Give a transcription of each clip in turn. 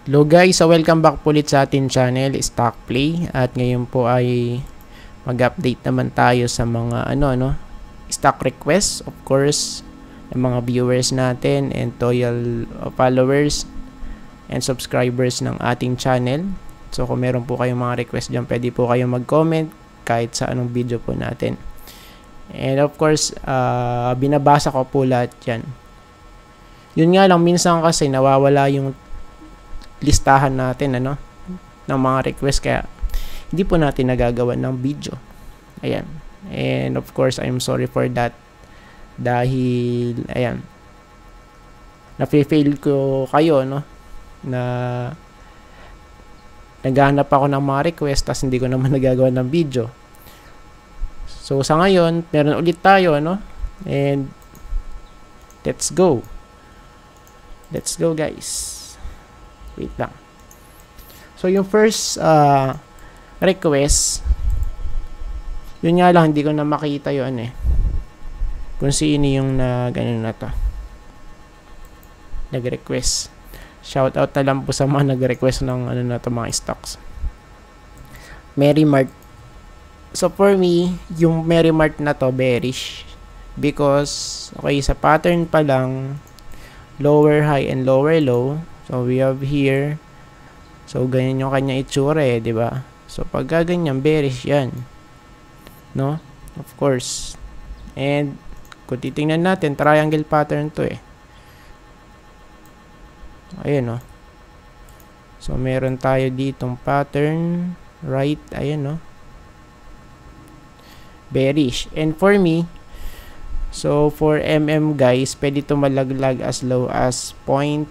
Hello guys, so welcome back po ulit sa ating channel, Stock Play. At ngayon po ay mag-update naman tayo sa mga stock requests, of course, ng mga viewers natin and loyal followers and subscribers ng ating channel. So kung meron po kayong mga request dyan, pwede po kayong mag-comment kahit sa anong video po natin. And of course, binabasa ko po lahat yan. Yun nga lang, minsan kasi nawawala yung listahan natin ng mga request, kaya hindi po natin nagagawa ng video. Ayan. And of course, I'm sorry for that. Dahil ayan, nafe-fail ko kayo na naghahanap ako ng mga request tas hindi ko naman nagagawa ng video. So sa ngayon, meron ulit tayo and let's go. Let's go guys. Wait lang. So, yung first request, yun nga lang, hindi ko na makita yun kung sino yung ganun na to. Nag-request. Shoutout na lang po sa mga nag-request ng mga stocks. Merrimart. So, for me, yung Merrimart na to, bearish. Because, okay, sa pattern pa lang, lower high and lower low. So, we have here. So, ganyan yung kanya itsura di ba? So, pagka ganyan, bearish yan. No? Of course. And, kung titingnan natin, triangle pattern to Ayan, So, meron tayo ditong pattern. Right, ayan, bearish. And for me, so, for MM guys, pwede ito malaglag as low as 0.72.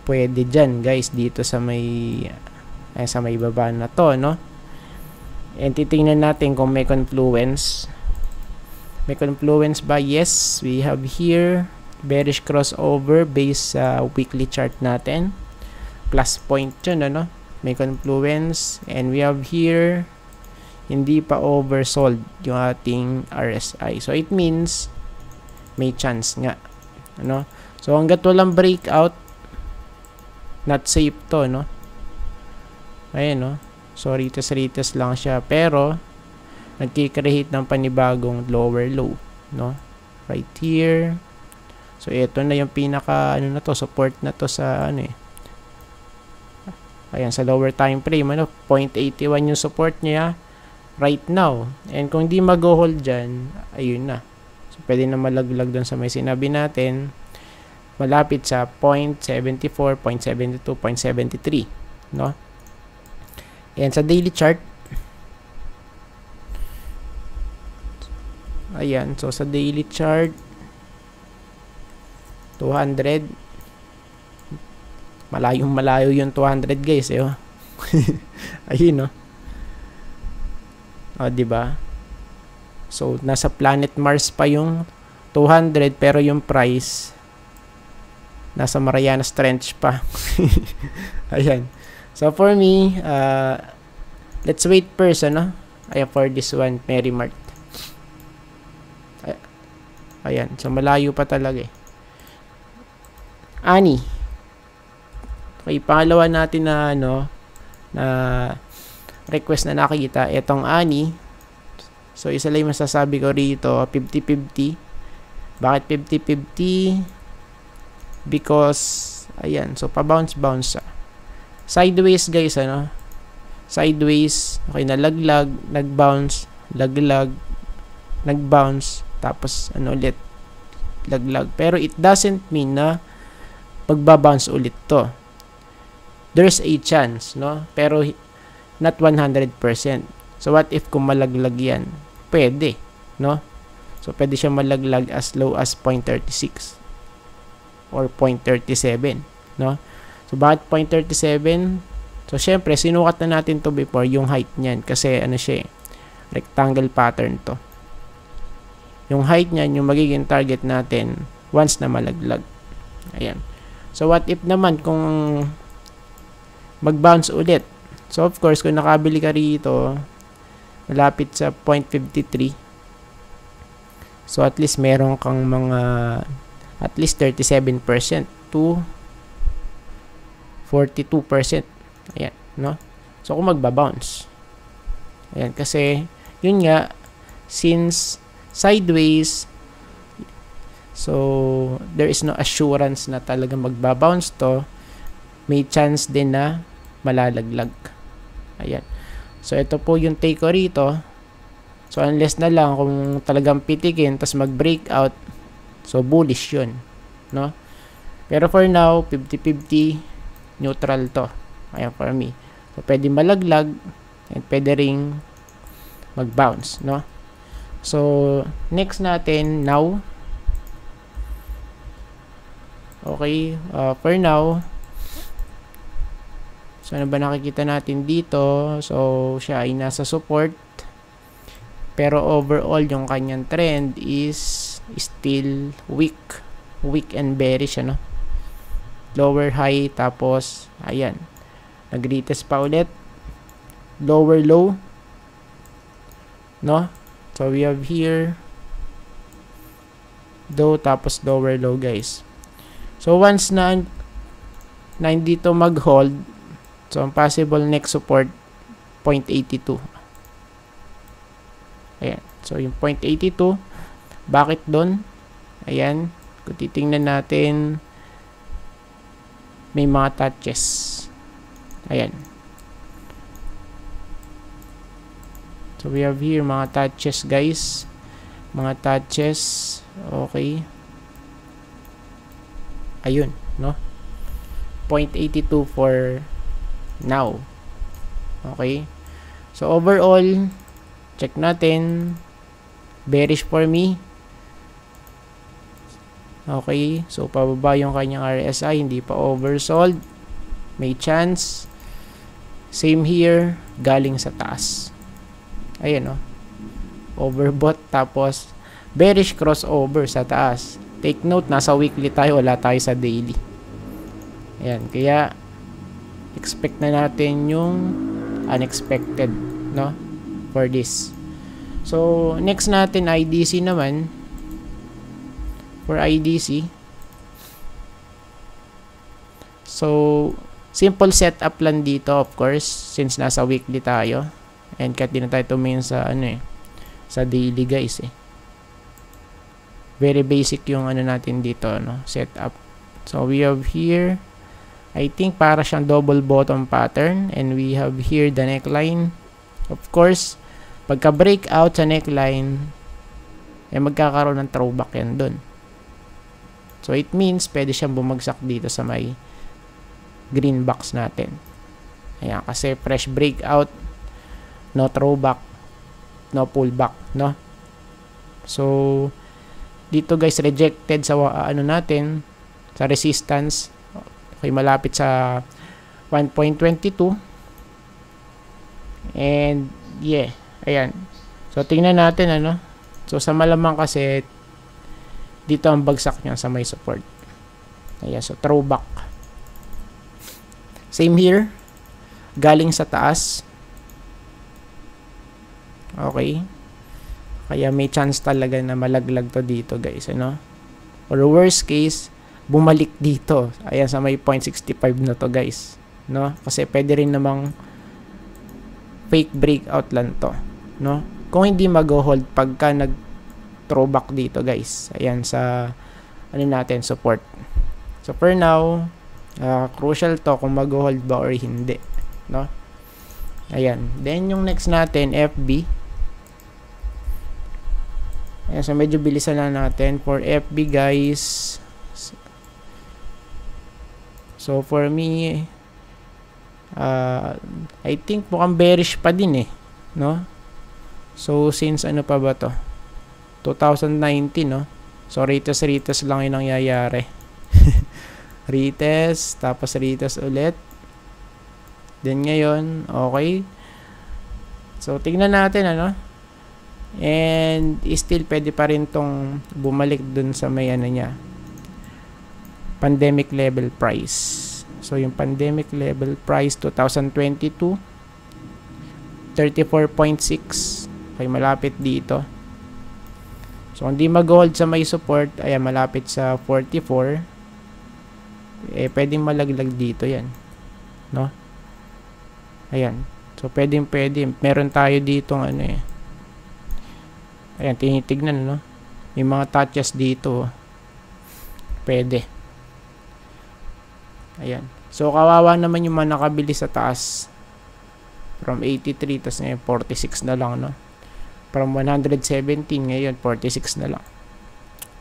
Pwede dyan guys, dito sa may baba na to, And titingnan natin kung may confluence. May confluence ba? Yes, we have here bearish crossover based sa weekly chart natin. Plus point yun, May confluence. And we have here hindi pa oversold yung ating RSI. So it means may chance nga. So hangga't walang breakout, not safe to, Ayan, So retest lang siya, pero nagki-create ng panibagong lower low, Right here. So ito na yung pinaka support na to sa Ayan, sa lower time frame, 0.81 yung support niya right now. And kung di mag-hold dyan, ayun na. So, pwede na malaglag doon sa may sinabi natin. Malapit sa 0.74, 0.72, 0.73. And sa daily chart, ayan. So, sa daily chart, 200. Malayong-malayo yung 200 guys, Ayun, diba? So, nasa planet Mars pa yung 200, pero yung price nasa Marianas Trench pa. Ayan. So, for me, let's wait first, Ayan, for this one, Merrimart. Ayan. So, malayo pa talaga, Ani. Okay, pangalawa natin na, na request na nakita, etong Ani. So, isa lang masasabi ko rito, 50-50. Bakit 50-50? Because, ayan, so, pa-bounce siya. Sideways, guys, Sideways, okay, nalaglag, nag-bounce, laglag, nag-bounce, tapos, ulit, laglag. Pero, it doesn't mean na pagbabounce ulit to. There's a chance, Pero, not 100%. So, what if kung malaglag yan? Pwede, So, pwede siya malaglag as low as 0.36 or 0.37, So, bakit 0.37? So, syempre, sinukat na natin to before yung height niyan kasi siya rectangle pattern to. Yung height niyan, yung magiging target natin once na malaglag. Ayan. So, what if naman kung mag-bounce ulit? So, of course, kung nakabili ka rito, malapit sa 0.53. So, at least meron kang mga at least 37% to 42%. Ayan, no? So, kung magbabounce. Ayan, kasi, yun nga, since sideways, so, there is no assurance na talaga magbabounce to, may chance din na malalaglag. Ayan. So, ito po yung take ko rito. So, unless na lang kung talagang pitikin, tas mag-breakout, so, bullish yun. No? Pero for now, 50-50, neutral to. Ayan, for me. So, pwede malaglag, and pwede ring mag-bounce, no? So, next natin, now. Okay, for now, so, ano ba nakikita natin dito? So, siya ay nasa support. Pero overall, yung kanyang trend is still weak. Weak and bearish, ano? Lower high, tapos, ayan. Nag-retest pa ulit. Lower low. No? So, we have here low, tapos lower low, guys. So, once na hindi to mag-hold, so, ang possible next support, 0.82. Ayan. So, yung 0.82, bakit doon? Ayan. Kung titingnan natin, may mga touches. Ayan. So, we have here mga touches, guys. Mga touches. Okay. Ayun, no? 0.82 for now. Okay. So, overall, check natin. Bearish for me. Okay. So, pababa yung kanyang RSI. Hindi pa oversold. May chance. Same here. Galing sa taas. Ayan, no? Overbought. Tapos, bearish crossover sa taas. Take note, nasa weekly tayo. Wala tayo sa daily. Ayan. Kaya, expect na natin yung unexpected, no? For this. So, next natin, IDC naman. For IDC. So, simple setup lang dito, of course, since nasa weekly tayo. And kahit di na tayo tumingin sa, sa daily, guys, Very basic yung natin dito, no? Setup. So, we have here, I think para siyang double bottom pattern. And we have here the neckline. Of course, pagka breakout sa neckline, magkakaroon ng throwback yan dun. So, it means, pwede siyang bumagsak dito sa may green box natin. Ayan, kasi fresh breakout, no throwback, no pullback, no? So, dito guys, rejected sa natin, sa resistance. Okay, malapit sa 1.22. And, yeah, ayan. So, tingnan natin, So, sa malamang kasi, dito ang bagsak niya sa may support. Ayan, so, throwback. Same here. Galing sa taas. Okay. Kaya may chance talaga na malaglag to dito, guys, Or worst case, bumalik dito. Ayan, sa may 0.65 na to, guys. No? Kasi pwede rin namang fake breakout lang to, no? Kung hindi mag-hold pagka nag-throwback dito, guys. Ayan, sa natin, support. So, for now, crucial to kung mag-hold ba or hindi, no? Ayan. Then, yung next natin, FB. Ayan, so medyo bilisan lang natin. For FB, guys, so for me, I think mukhang bearish pa din, no? So, since pa ba to? 2019, no? So, retest lang yung nangyayari. Retest, tapos retest ulit. Then, ngayon, okay. So, tingnan natin, And, still, pwede pa rin tong bumalik dun sa may, niya. Pandemic level price. So, yung pandemic level price, 2022. 34.6. Okay, malapit dito. So, hindi mag-hold sa may support. Ayan, malapit sa 44. pwedeng malaglag dito yan, no? Ayan. So, pwede. Meron tayo dito ayan, tinitignan, no? May mga touches dito. Pwede. Ayan. So, kawawa naman yung mga nakabili sa taas. From 83, tas ngayon 46 na lang, no? From 117, ngayon 46 na lang.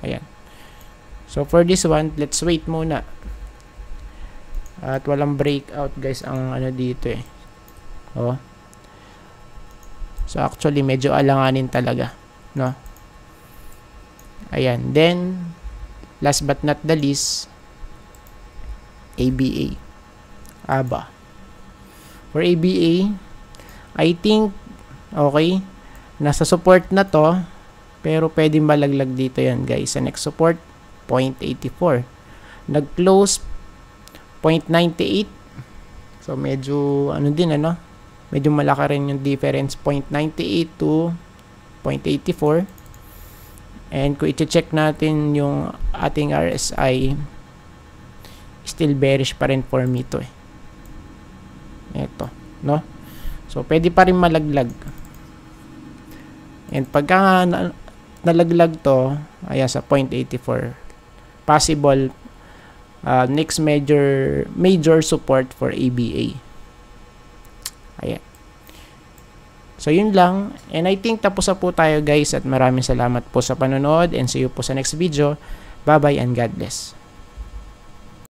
Ayan. So, for this one, let's wait muna. At walang breakout, guys, ang dito Oh. So, actually, medyo alanganin talaga, no? Ayan. Then, last but not the least, ABA. ABA. For ABA, I think, okay, nasa support na to, pero pwede malaglag dito yan, guys. Sa next support, 0.84. Nag-close, 0.98. So, medyo, din, medyo malaki rin yung difference, 0.98 to 0.84. And kung i-check natin yung ating RSI, still bearish pa rin for me to Ito, no? So, pwede pa rin malaglag. And pagka nalaglag to, ayan, sa 0.84, possible next major support for ABA. Ayan. So, yun lang. And I think tapos na po tayo, guys. At maraming salamat po sa panonood. And see you po sa next video. Bye-bye and God bless.